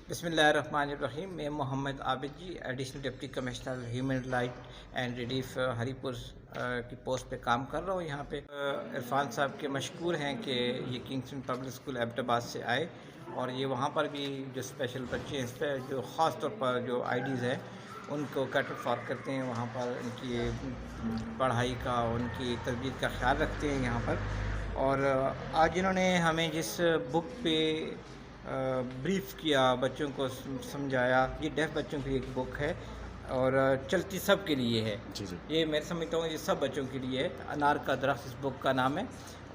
بسم اللہ الرحمن الرحیم. میں Muhammad Abid ji additional deputy commissioner human right and relief Haripur کی پوسٹ پہ کام کر رہا ہوں. یہاں پہ عرفان صاحب کے مشکور ہیں کہ یہ کنگسٹن پبلک اسکول ایبٹ آباد سے آئے اور یہ وہاں پر بھی جو اسپیشل بچے ہیں اس پہ جو خاص طور پر جو آئی ڈیز ہیں ان کو کیٹر فار کرتے ہیں. وہاں پر ان کی پڑھائی کا ان کی تربیت کا خیال رکھتے ہیں یہاں پر. اور آج انہوں نے ہمیں جس بک پہ بریف کیا، بچوں کو سمجھایا، یہ ڈیف بچوں کی ایک بک ہے اور چلتی سب کے لیے ہے. یہ میں سمجھتا ہوں یہ سب بچوں کے لیے ہے. انار کا درخت اس بک کا نام ہے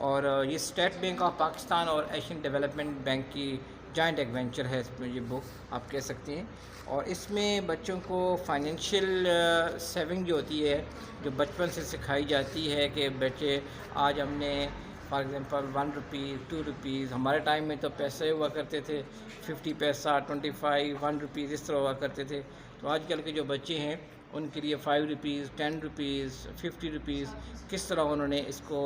اور یہ اسٹیٹ بینک آف پاکستان اور ایشین ڈیولپمنٹ بینک کی جوائنٹ ایڈونچر ہے. اس میں یہ بک آپ کہہ سکتے ہیں اور اس میں بچوں کو فائنینشیل سیونگ جو ہوتی ہے جو بچپن سے سکھائی جاتی ہے کہ بچے آج ہم نے فار ایگزامپل 1 روپی 2 روپیز، ہمارے ٹائم میں تو پیسے ہوا کرتے تھے 50 پیسہ 25 1 روپیز اس طرح ہوا کرتے تھے. تو آج کل کے جو بچے ہیں ان کے لیے 5 روپیز 10 روپیز 50 روپیز کس طرح انہوں نے اس کو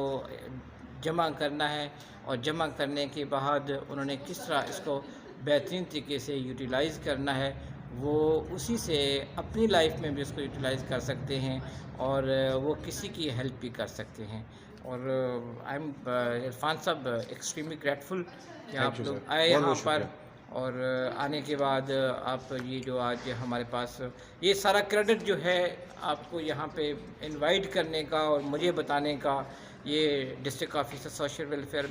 جمع کرنا ہے اور جمع کرنے کے بعد انہوں نے کس طرح اس کو بہترین طریقے سے یوٹیلائز کرنا ہے، وہ اسی سے اپنی لائف میں بھی اس کو یوٹیلائز کر سکتے ہیں اور وہ کسی کی ہیلپ بھی کر سکتے ہیں. اور آئی ایم عرفان صاحب ایکسٹریملی گریٹفل کہ آپ لوگ آئے یہاں پر اور آنے کے بعد آپ یہ جو آج ہمارے پاس یہ سارا کریڈٹ جو ہے آپ کو یہاں پہ انوائٹ کرنے کا اور مجھے بتانے کا یہ district officer social welfare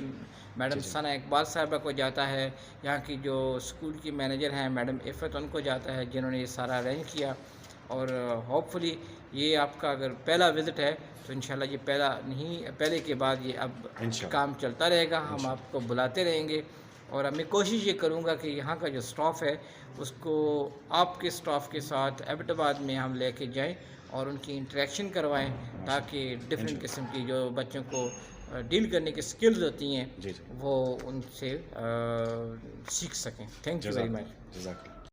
madam Sana Iqbal Sahiba کو جاتا ہے. یہاں کی جو اسکول کی مینیجر ہیں میڈم عفت ان کو جاتا ہے جنہوں نے یہ سارا ارینج کیا. اور ہوپ فلی یہ آپ کا اگر پہلا وزٹ ہے تو انشاءاللہ یہ پہلے کے بعد یہ اب کام چلتا رہے گا. ہم آپ کو بلاتے رہیں گے اور میں کوشش یہ کروں گا کہ یہاں کا جو سٹاف ہے اس کو آپ کے سٹاف کے ساتھ ایبٹ آباد میں ہم لے کے جائیں اور ان کی انٹریکشن کروائیں تاکہ ڈفرینٹ قسم کی جو بچوں کو ڈیل کرنے کی سکلز ہوتی ہیں وہ ان سے سیکھ سکیں. Thank you very much.